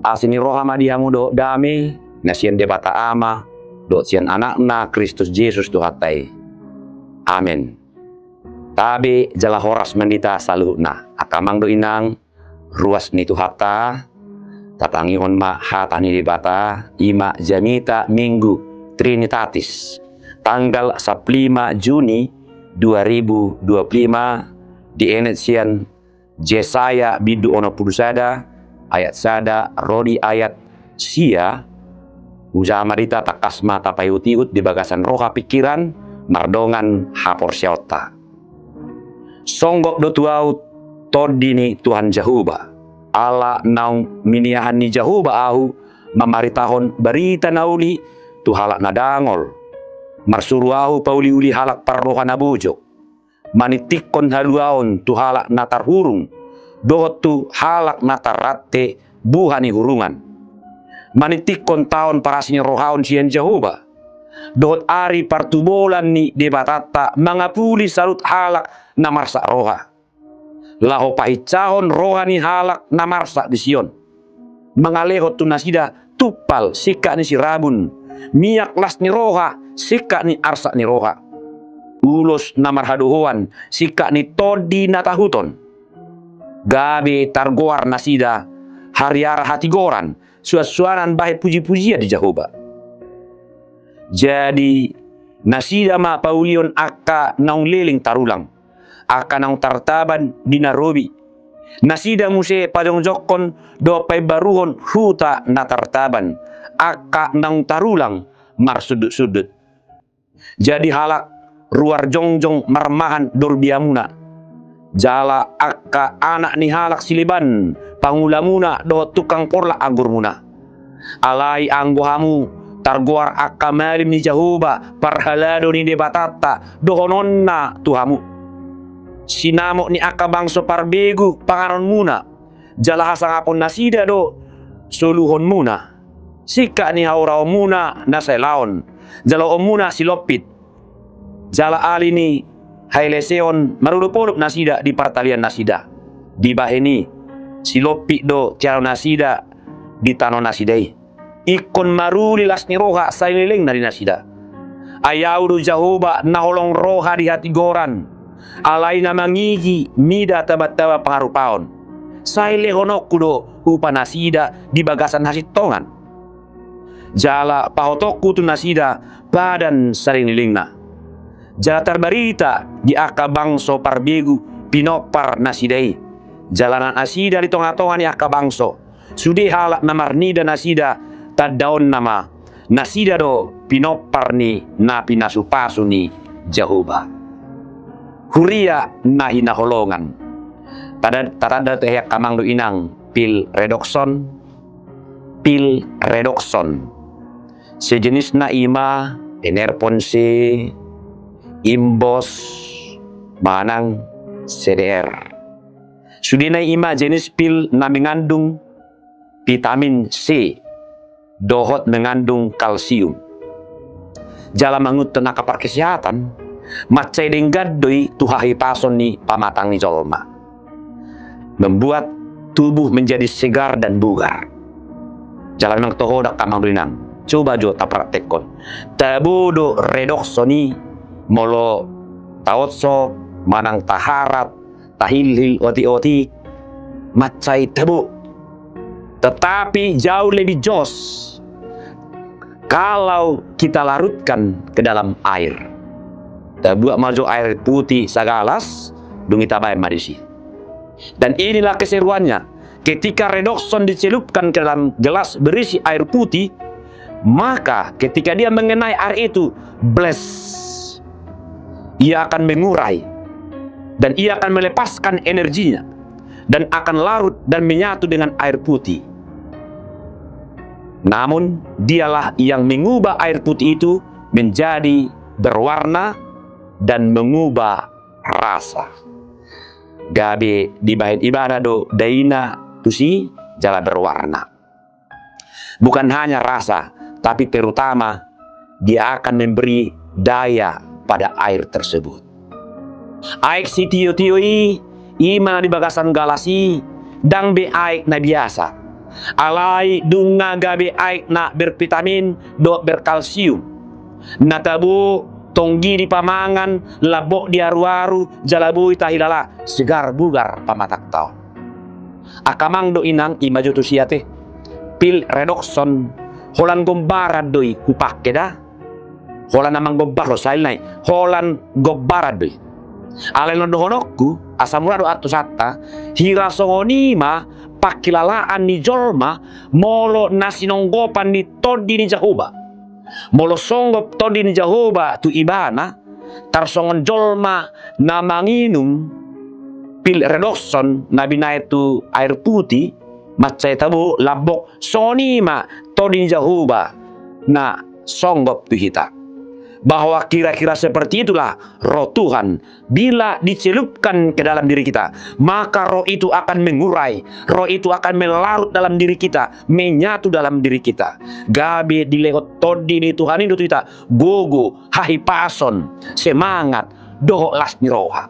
asini roha madiamu do dame nasian debata ama do sian anakna Kristus Yesus do hatai. Amin. Tabe jala horas mendita saluhna akamang do inang ruas ni tu hatta tatangihon ma hata ni debata ima jamita minggu Trinitatis tanggal 15 Juni 2025 di enesian Jesaya bidu ono pudusada ayat sada rodi ayat sia usama dita takasma tapayutiut di bagasan roha pikiran mardongan hapor syauta songgok do tuaut todini Tuhan Jahuba ala naung miniahan ni Jahuba ahu mamaritahon berita nauli tu halak nadangol marsuru ahu pauli-uli halak parroha nabujok manitikon haluaon tu halak natar hurung dohot tu halak natar ratte buhani hurungan manitikon taon parasini rohaon sian Jahuba dohot ari partubolan ni debatata mangapuli salut halak namarsa roha laho pahicahon rohani halak namarsa di Sion mangalehot tu nasida tupal sika ni si rabun miak las ni roha sika ni arsa ni roha ulos namar haduhoan sika ni todi natahuton gabe targoar nasida hariara hatigoran suas-suanan bahe puji-pujia di Jahuba. Jadi nasida ma paulion akka naung leling tarulang akka naung tartaban di Narobi nasida muse padong jokkon do pay baruhon huta na tartaban akka naung tarulang mar sudut-sudut jadi halak ruar jongjong marmahan durbiamuna jala akka anak ni halak siliban pangulamuna do tukang porla agurmuna alai anggohamu targoar akka malim ni Jahuba parhalado ni debatata dohononna tuhamu sinamok ni akka bangso parbegu pangaron muna jala hasangapon nasida do soluhon muna sika ni haurao muna nasailaon jala omuna silopit jala ali ni haileseon marulupolup nasida di partalian nasida di baheni silopi do tiaro nasida di tano nasidai ikon maruli las ni roha saileleng na di nasida ayaudu Jahuba naholong roha di hati goran alai na mangigi mida tabat-taba pangarupaon saile honokku do upa nasida di bagasan hasitongan jala pahotokku tu nasida badan sarinilingna jala tarbarita di akka bangso parbegu pinopar nasidai jalanan asida di tonga-tonga ni akka bangso sudi halak namarnida nasida tadaon nama nasida do pinopar ni napi nasupasu ni Jahuba huria nahi naholongan tarada tehyak kamang do inang pil redokson sejenis na ima enerponse imbos manang CDR sudina ima jenis pil na mengandung vitamin C dohot mengandung kalsium jala mangut tenaga kesehatan macai denggadoi tuhahi pason ni pamatang ni jolma membuat tubuh menjadi segar dan bugar jala memang tohodak kamang rinang coba jo tapraktekon tabudo redoksoni molo taotso manang taharat tahilhil oti-oti macai tebu tetapi jauh lebih jos kalau kita larutkan ke dalam air buat maju air putih sagalas dungi tabai madisi dan inilah keseruannya ketika redokson dicelupkan ke dalam gelas berisi air putih maka ketika dia mengenai air itu bles ia akan mengurai dan ia akan melepaskan energinya dan akan larut dan menyatu dengan air putih. Namun dialah yang mengubah air putih itu menjadi berwarna dan mengubah rasa. Gabe di bahin ibadah do daina tusi jala berwarna. Bukan hanya rasa, tapi terutama dia akan memberi daya pada air tersebut. Aik si tio-tioi ima di bagasan galasi dang be aik na biasa Alai dunga gabe aik na bervitamin do berkalsium. Natabu tonggi di pamangan, labok di aru-aru, jalabui tahilala, segar bugar pamatak tao. Akamang do inang imaju tu siate. Pil redoxon, holan gombarad doi kupake da. Holan namang gombar lo sail nai, holan gombarad doi. Alai londo honokku, asamura do atu satta, hira songonima, pakilalaan ni jolma, molo nasinonggopan ni todi ni Jahoba. Molo songgop todi ni Jahoba tu ibana, tarsongon jolma na manginum pil redoxon na binay tu air putih, matsay tabu labok sonima todi ni Jahoba na songgop tu hita. Bahwa kira-kira seperti itulah roh Tuhan. Bila dicelupkan ke dalam diri kita, maka roh itu akan mengurai, roh itu akan melarut dalam diri kita, menyatu dalam diri kita. Gabe dilehot todi ni Tuhan itu kita gogo hahipason semangat doho las ni roha.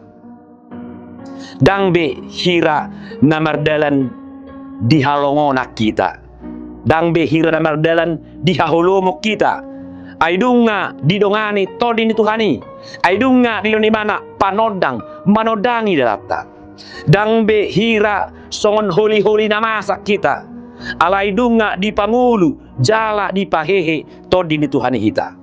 Dangbe hira namardalan dihalongona kita, dangbe hira namardalan dihaholomo kita. Aidunga didongani todi ni Tuhani, aidunga diloni mana panodang manodangi dalapta. Dangbe hira songon holi-holi namasa kita, alaidunga di pangulu jala di pahehe todi ni Tuhani hita.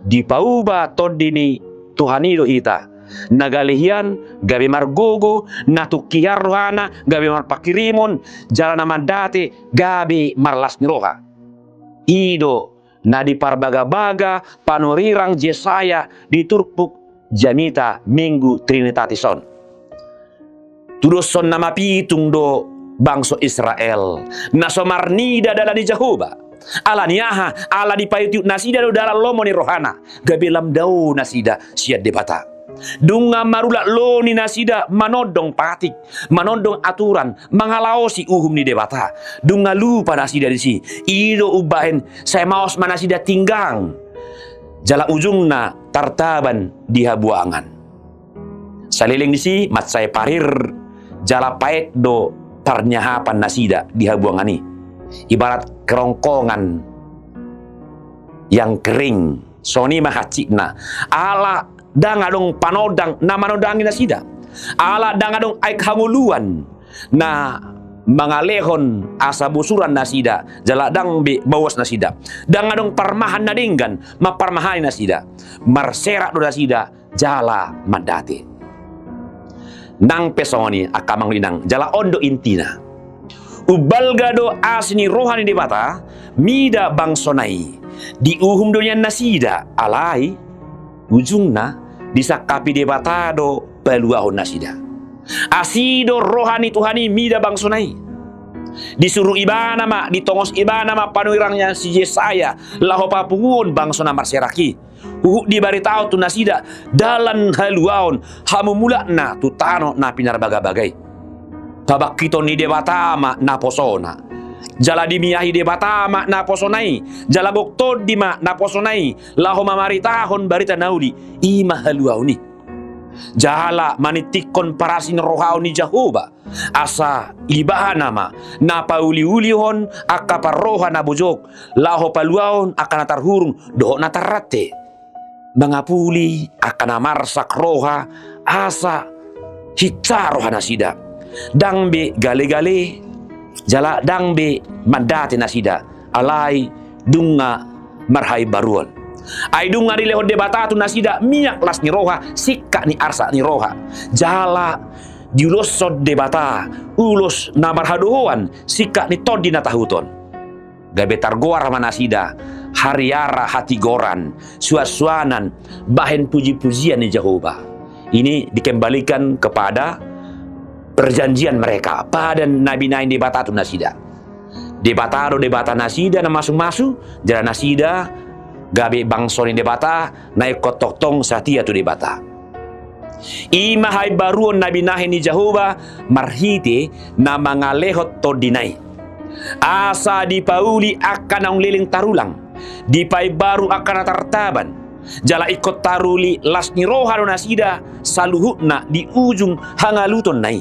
Di pauba todi ni Tuhani do hita. Nagalihian gabe margogo natukiar rohana gabe marpakirimon jala namadate gabe marlas niroha. Ido na di parbaga-baga panorirang Jesaya diturpuk jamita minggu Trinitatis-on. Tudoson nama pitung do bangso Israel na somarnida dala di Jahoba. Ala niyaha ala di payutiut nasida do dala lomo ni rohana gabe lamdau nasida siad debata. Dunga marula lo ni nasida manodong patik, manodong aturan, mangalaosi uhum ni debata. Dunga lupa nasida di si. Ido ubahen saya maos manasida tinggang. Jala ujungna tartaban di habuangan. Saliling di si mat saya parir jala paek do tarnyahapan nasida di habuangan ni. Ibarat kerongkongan yang kering. Soni mahacikna. Ala dangadong panodang na manodangi nasida. Ala dangadong aik hanguluan na mangalehon asa busuran nasida jaladang be bawas nasida. Dangadong parmahan na dinggan maparmahani nasida. Marsera do nasida jala mandate. Nang pesoni akamang linang jala ondo intina. Ubalgado asni rohani debata mida bangsonai di uhum dunia nasida alai ujungna disakapi debatado peluahon nasida. Asido rohani Tuhani mida bangsonai. Disuruh ibana ma, ditongos ibana ma panuirangnya si Yesaya laho papungun bangsona marseraki. Dibaritao tu nasida dalan haluaon hamumula na tutano na pinarbaga-bagay. Tabak kito ni debatama na posona. Jala dimiyahi debatama na posonai, jala boktod dima na posonai, laho mamaritahon barita nauli, ima haluaw ni. Jala manitikon parasin rohao ni Jahoba, asa ibahan nama, na pauli-ulihon akaparoha na bujok, laho paluaon akan natarhurung, doho natarate. Mangapuli akan namarsak roha, asa hitsa roha nasida. Dangbe gale-gale, jala dangbe mandate nasida alai dunga marhai baruan. Ai dunga di lehon debatatu nasida minyak las ni roha sikka ni arsa ni roha. Jala diulosod debata ulos na marhadoan sikka ni todi na tahuton. Gabe targoar manasida hariara hati goran suas-suanan bahen puji-pujian ni Jehovah. Ini dikembalikan kepada perjanjian mereka pada Nabi Nain debata tu nasida. Debata do debata nasida na masuk-masuk jala nasida gabe bangsoni debata naik kotok tong satia tu debata. Ima hai baruon Nabi Nain ni Jehovah marhite na mangalehot to dinai. Asa dipauli akan ang liling tarulang. Dipai baru akan tartaban. Jala ikot taruli las ni roha do nasida saluhutna di ujung hangaluton nai.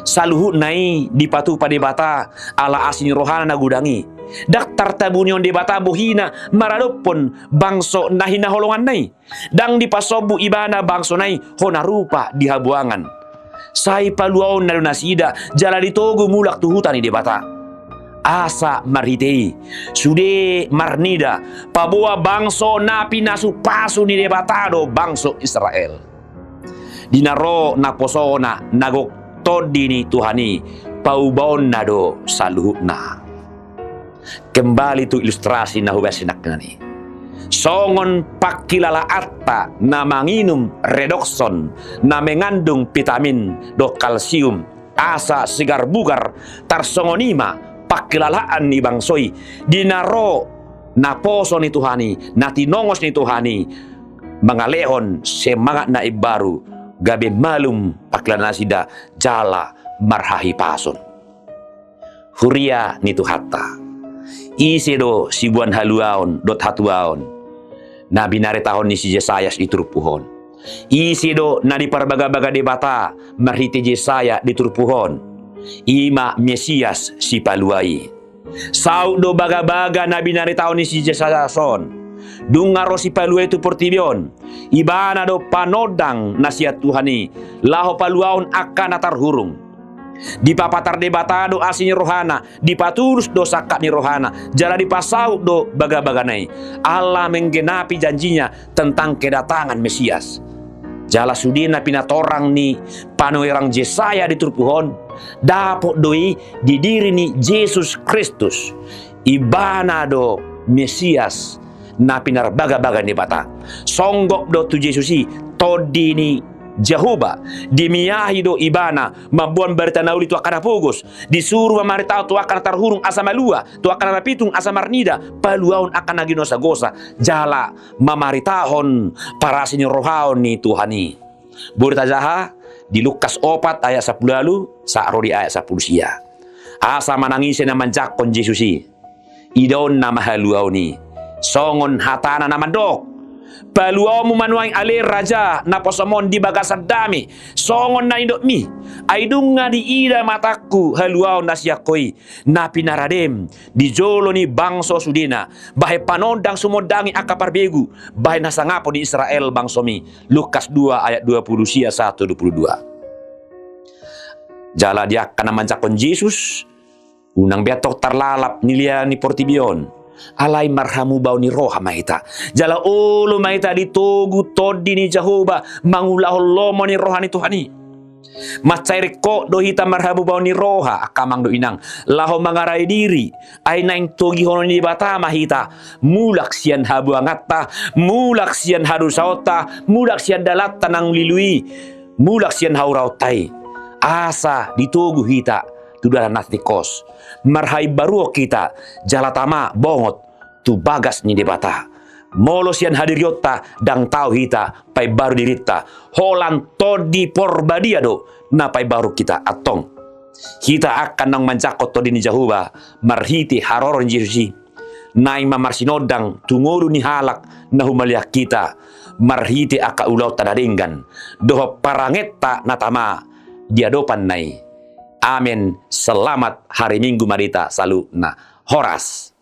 Saluhut nai di patu pada bata ala asini rohana na gudangi. Dak tartabunion de bata buhina maradopon bangso nahina holongan nai. Dang di pasobu ibana bangso nai hona rupa di habuangan. Sai paluaon na nasida jala ditogo mulak tuhutani de bata. Asa marhitei sude marnida paboa bangso napi nasu pasu ni debatado bangso Israel dinaro na posona nagok todini Tuhani paubaon na do saluhutna. Kembali tu ilustrasi na hubasinak nani songon pakilala atta na manginum redoxon na mengandung vitamin do kalsium asa sigar bugar tarsongonima pakilalaan ni bangsoy dinaro na poso ni Tuhani na tinongos ni Tuhani mangalehon semangat na ibaru gabi malum pakilalan sida jala marhahi pason huria ni Tuhatta isi do sibuan haluaon dot hatuaon na binari tahon ni si Jesayas diturupuhon isi do na di parbaga-baga debata marhiti Jesaya diturupuhon ima Mesias si paluai. Sau do baga-baga na binari taon ni si Jesason. Dungaro si paluai tu portibion. Ibana do panodang nasihat Tuhani. Laho paluaon akan natarhurung. Di papatar debatado asin rohana. Di patulus do sakat ni rohana. Jala di pasau do baga-baga nai. Allah menggenapi janjinya tentang kedatangan Mesias. Jala sudina pinatorang ni panoerang Jesaya di turpuhon dapot doi di diri ni Yesus Kristus ibana do Mesias na pinarbaga-baga ni bata songgok do tu Yesusi todi ni Jehovah dimiyahi do ibana mabuan berita nauli tu akan pugos disuruh mamarita tu akan tarhurung asa malua tu akan napitung asa marnida paluaon akan nagino sa gosa jala mamaritahon para sinyo rohaon ni Tuhani berita jaha di Lukas 4 ayat 10 lalu sa rodi ayat 10 sia asa manangise na manjakon Jesusi idon na mahaluaw ni songon hatana na mandok paluaw mo manuang alir raja na posamon di bagasan dami songon na indok mi aidung nga di ida mataku haluaw na siyakoy na pinaradem di jolo ni bangso sudina bahay panondang sumodangi akaparbegu bahay nasangapo di Israel bangso mi Lukas 2 ayat 20 sia 1:22 jala dia kana manjakon Jesus unang biatok tarlalap nilia ni portibion alay marhamu bau ni roha maita jala ulo maita ditogu todi ni Jehovah mangulahol lomo ni roha ni Tuhani macairi ko do hita marhamu bau ni roha akamang do inang laho mangarai diri ay naing togi hono ni bata mahita mulak sian habu angatta mulak sian harusauta mulak sian dalat tanang lilui mulak sian haurautai asa ditogu hita tudara natikos marhai baruo kita jalatama bongot tu bagas ni debata molos yan hadiryota dang tau hita pai baru dirita holan todi porbadia do na pai baru kita atong kita akan nang manjakot todi ni Jehovah marhiti haroron Yesusi naing mamarsinodang tungolu ni halak na humaliak kita marhiti aka ulaw tadadinggan doho parangetta natama diadopan nai. Amin. Selamat hari Minggu Marita. Salu na Horas.